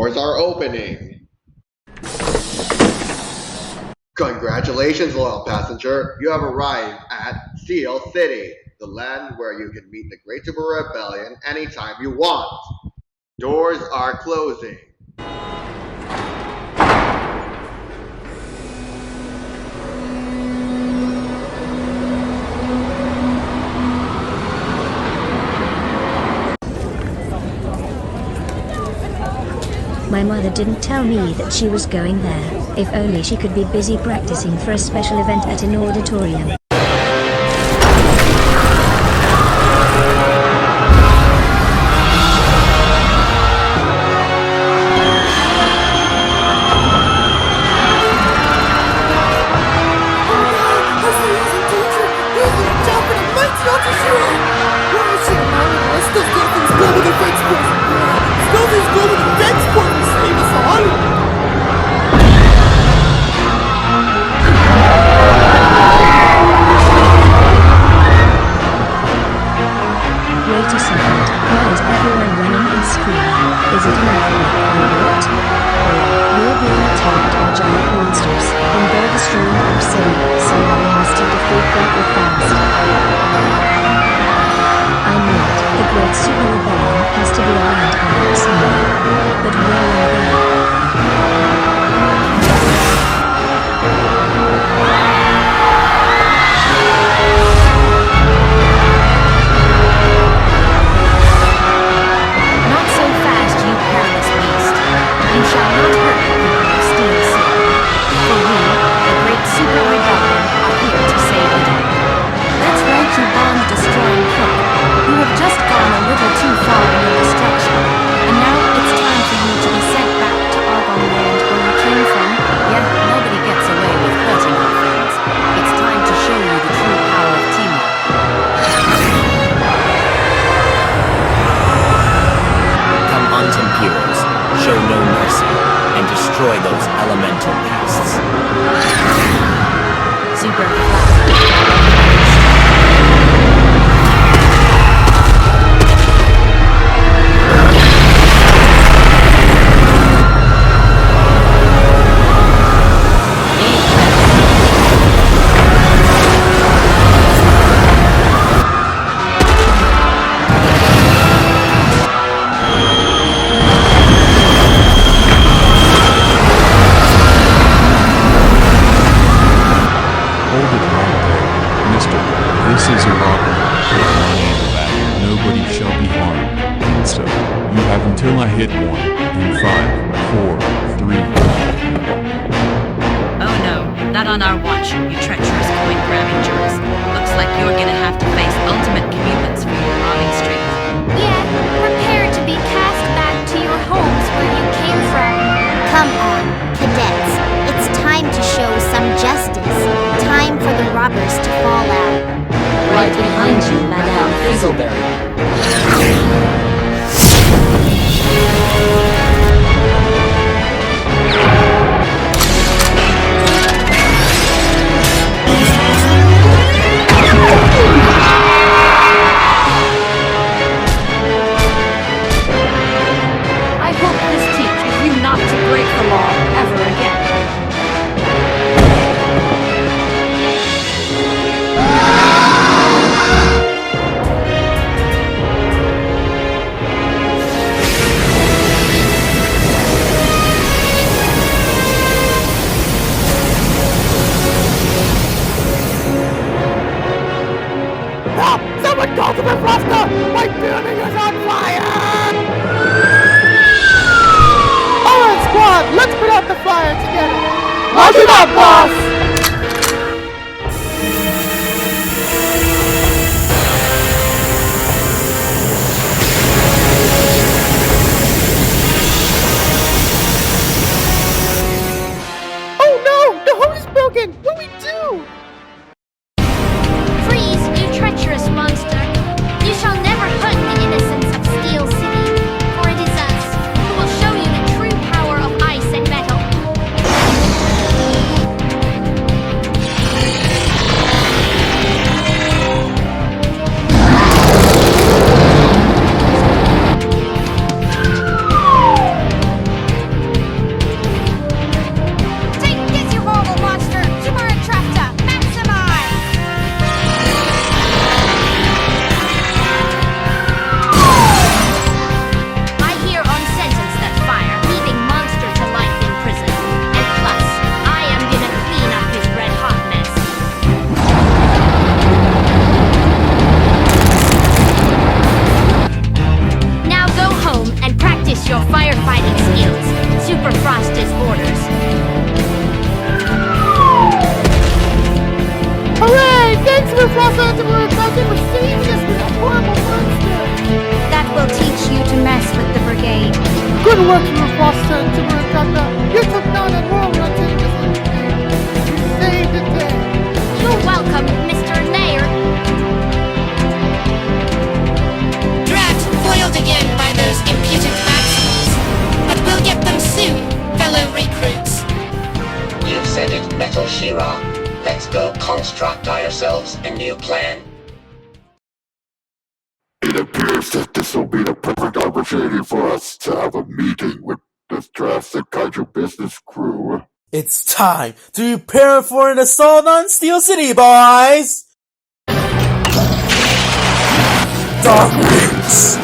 doors are opening. Congratulations, loyal passenger. You have arrived at Steel City, the land where you can meet the Great Super Rebellion anytime you want. Doors are closing. My mother didn't tell me that she was going there. If only she could be busy practicing for a special event at an auditorium. go construct ourselves a new plan. It appears that this will be the perfect opportunity for us to have a meeting with this drastic kaiju business crew. It's time to prepare for an assault on Steel City, boys! Dark Wings!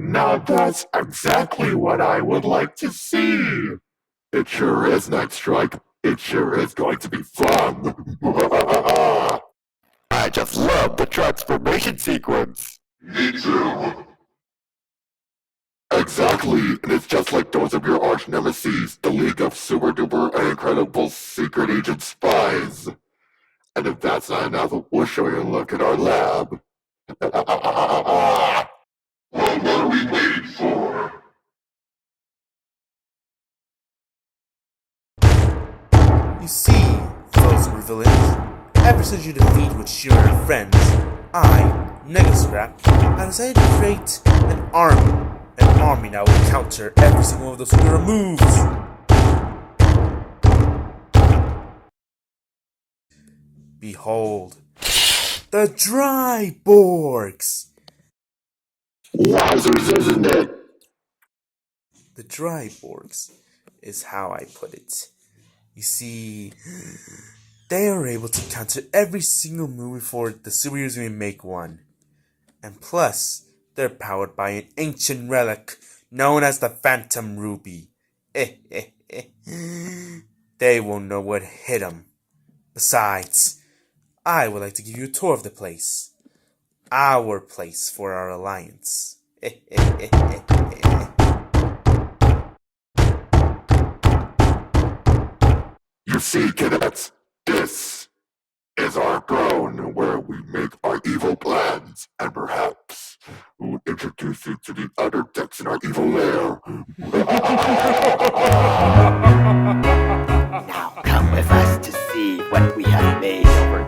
Now that's exactly what I would like to see! It sure is, Night Strike. It sure is going to be fun! I just love the transformation sequence! Me too! Exactly, and it's just like those of your arch nemesis, the League of Super Duper and Incredible Secret Agent Spies. And if that's not enough, we'll show you a look at our lab. Well, what are we waiting for? You see, fellow super villains, ever since you defeat with Shira and friends, I, Negascrap, have decided to create an army. An army that will counter every single one of those super moves. Behold, the Dryborgs! Wowzers, isn't it? The Dryborgs is how I put it. You see, they are able to counter every single move before the superheroes may make one. And plus, they're powered by an ancient relic known as the Phantom Ruby. They won't know what hit them. Besides, I would like to give you a tour of the place. Our place for our alliance. You see, cadets, this is our throne where we make our evil plans, and perhaps we'll introduce you to the other decks in our evil lair. Now come with us to see what we have made overnight.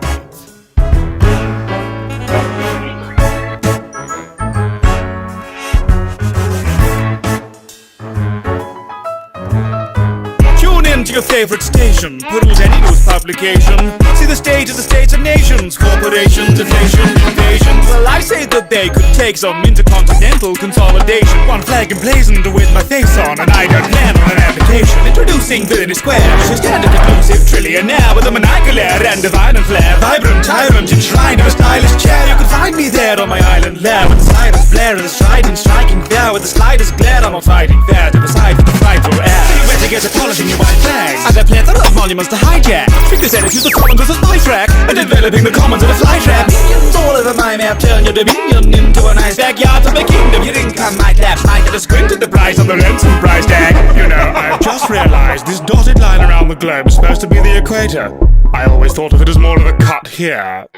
To your favorite station, peruse any news publication. See the stage of the states and nations, corporations, inflation, invasion. Well, I say that they could take some intercontinental consolidation. One flag emblazoned with my face on, an ideal plan on an application. Introducing Villainy Square, a standard exclusive trillionaire with a maniacal air and divine and flair. Vibrant tyrant enshrined in a stylish chair. You can find me there on my island lair with the slightest flare of the strident striking there with the slightest glare. I'm not fighting fair to decide for the fight for air. Where to get a polishing your white flag. I've a plethora of monuments to hijack. Pick this edit, use the commons as a spy track. And developing the commons of a fly trap. Minions all over my map, turn your dominion into a nice backyard of a kingdom. Your income might lapse, might get a squint at the price on the ransom price tag. You know, I've just realized this dotted line around the globe is supposed to be the equator. I always thought of it as more of a cut here.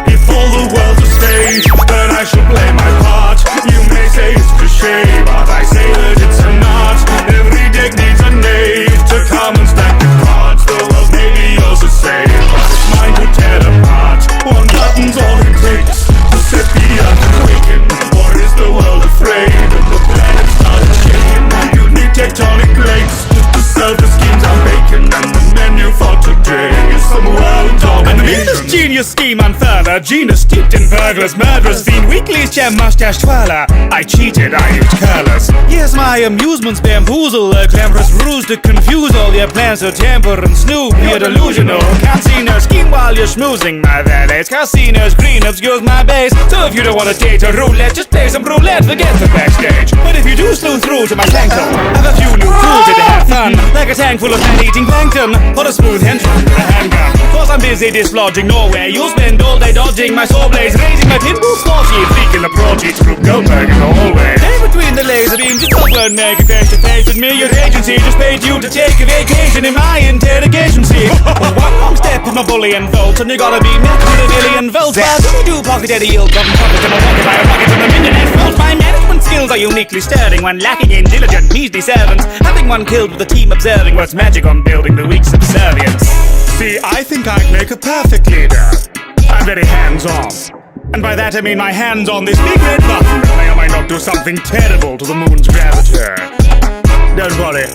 If all the world's a stage, then I shall play my part. You may say it's cliche, but I say that it's an art. Every deck needs a knave to come and stack the cards. The world may be yours to save, but it's mine to tear apart. One button's all it takes to set the earth quaking. Or is the world afraid and the planet started shaking? You need tectonic plates to serve the schemes I'm baking. And the menu for today is some world domination. And this genius scheme unfurled, genus steeped in burglars, murderers, fiend, weeklies, jam, mustache, twirler. I cheated, I used curlers. Yes, my amusements bamboozle, a glamorous ruse to confuse all your plans to tamper and snoop. You're delusional, can't see no scheme while you're schmoozing my valets. Casinos, green obscures my base. So if you don't want to date a roulette, just play some roulette, forget the backstage. But if you do slew through to my plankton, have a few new tools to have fun. Like like a tank full of man-eating plankton. What a smooth henchman for a handgun. Cause I'm busy dislodging Norway. You'll spend all day dodging my saw blades, raising my pinball small sheet, leaking the projects group Goldberg in the hallway. Day between the laser beams, you still won't make it face to face with me. Your agency just paid you to take a vacation in my interrogation seat. One step in my bully and volt, and you gotta be met with a billion volts. But you do pocket at a yield, got pocket in my pocket by a rocket in the millionaire fault. My management skills are uniquely sterling when lacking in diligent, measly servants. Having one killed with a team observing what's magic on building the weak subservience. See, I think I'd make a perfect leader. I'm very hands-on. And by that I mean my hands on this big red button may or may not do something terrible to the moon's gravity. Don't worry,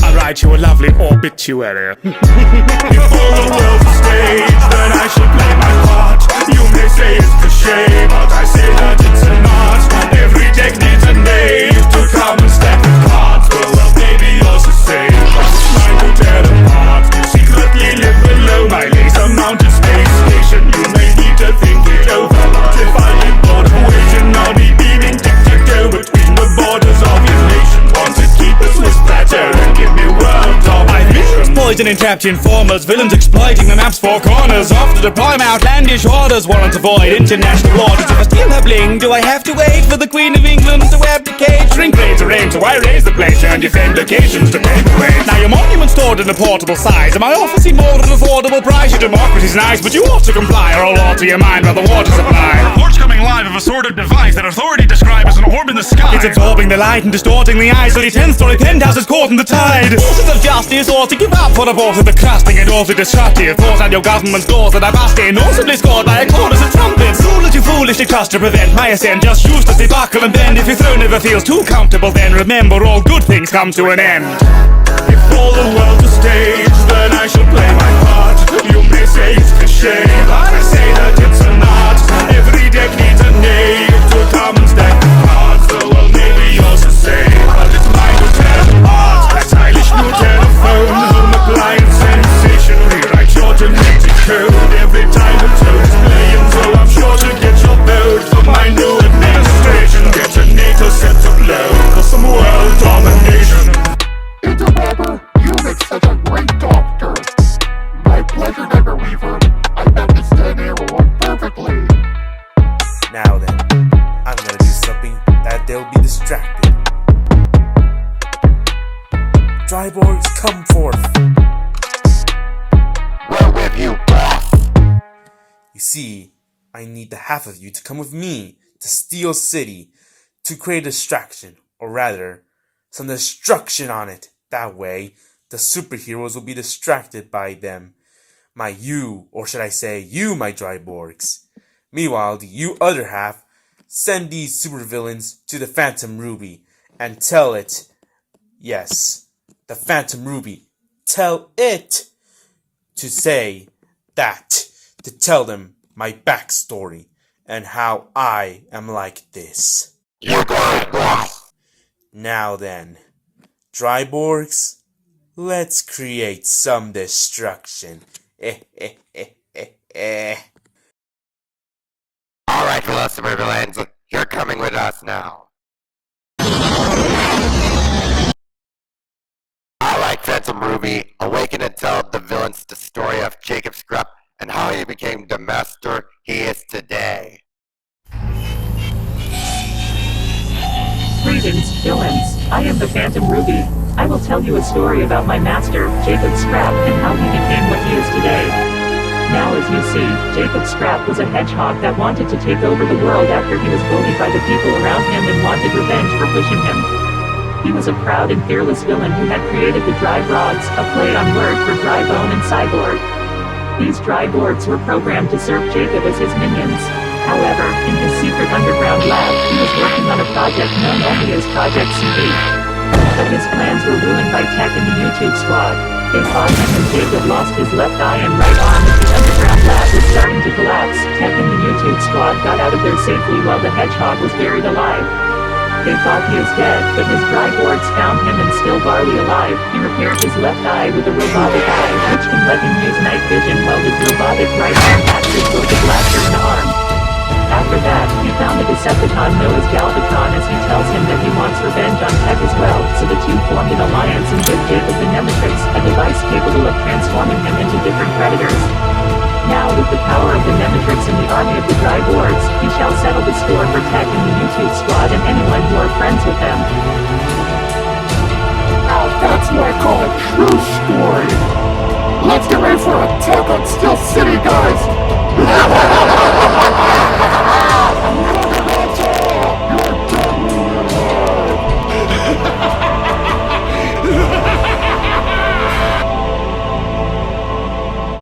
I'll write you a lovely obituary. If all the world's a stage, then I should play my part. You may say it's cliche, but I say that it's an art. Every deck needs a knave to come and stack the cards. Well, maybe yours the same, but it's mine to tear apart. Secretly live below my laser-mounted space station. You may need to think it over. If I get bored of waiting, I'll be beaming tic-tac-toe between the borders of your nation. Want to keep a Swiss platter and give me world domination. Poison entrapped informers, villains exploiting the map's four corners. Off to deploy my outlandish orders, warrant to avoid international orders. If I steal her bling, do I have to wait for the Queen of England to abdicate? Shrink raids are aimed, so I raise the place, turn your famed locations to paperweights. Now your monument's stored in a portable size, and my office seem more at an affordable price. Your democracy's nice, but you ought to comply, or I'll alter your mind by the water supply. Reports coming live of a sordid device that authority describes as an orb in the sky. It's absorbing the light and distorting the eyes, so the 10-story penthouse is caught in the tide. Forces of justice ought to give up for the boss of the crusting and awfully destructive. Force out your government's doors that are busting, awesomely scored by a chorus of trumpets. Rule that you foolishly trust to prevent my ascent, just uselessly buckle and bend. If your throne never feels too comfortable, then remember all good things come to an end. If all the world's a stage, then I shall play my part. You may say it's cliche, but I say that it's an art. Every deck needs a knave to come and stack the cards. So well, maybe yours the same, but it's mine to tear apart. A stylish new telephone, home appliance sensation. Rewrite your genetic code every time the tone is playing. So I'm sure to get your vote for my new administration. Get a NATO set to blow for some world domination. Interwebber, you make such a great doctor. My pleasure, Never Weaver. I understand everyone perfectly. Now then, I'm gonna do something that they'll be distracted. Dryborgs, come forth. We're with you, boss. You see, I need the half of you to come with me to Steel City to create a distraction, or rather, some destruction on it. That way, the superheroes will be distracted by them. My Dryborgs. Meanwhile, you other half, send these supervillains to the Phantom Ruby and tell it, yes, the Phantom Ruby, tell it to say that, to tell them my backstory and how I am like this. You got it, boss. Now then, Dryborgs, let's create some destruction. Alright, fellow supervillains, you're coming with us now. Alright, Phantom Ruby, awaken and tell the villains the story of Jacob Scrupp and how he became the master he is today. Greetings, villains. I am the Phantom Ruby. I will tell you a story about my master, Jacob Scrapp, and how he became what he is today. Now as you see, Jacob Scrapp was a hedgehog that wanted to take over the world after he was bullied by the people around him and wanted revenge for pushing him. He was a proud and fearless villain who had created the Dry Broads, a play on word for dry bone and cyborg. These dry boards were programmed to serve Jacob as his minions. However, in his secret underground lab, he was working on a project known only as Project CD. But his plans were ruined by Teck and the YouTube squad. They fought him and Jacob lost his left eye and right arm as the underground lab was starting to collapse. Teck and the YouTube squad got out of there safely while the hedgehog was buried alive. They thought he was dead, but his dry boards found him and still barely alive. He repaired his left eye with a robotic eye, which can let him use night vision while his robotic right arm acts as both a blaster and arm. After that, he found a Decepticon known as Galvatron as he tells him that he wants revenge on Teck as well, so the two formed an alliance and gave Jacob the Nemetrix, a device capable of transforming him into different predators. Now, with the power of the Nemetrix and the army of the Dry Boards, he shall settle the score for Teck and the YouTube squad and anyone who are friends with them. Now that's what I call a true story. Let's get ready for a attack on Steel City, guys!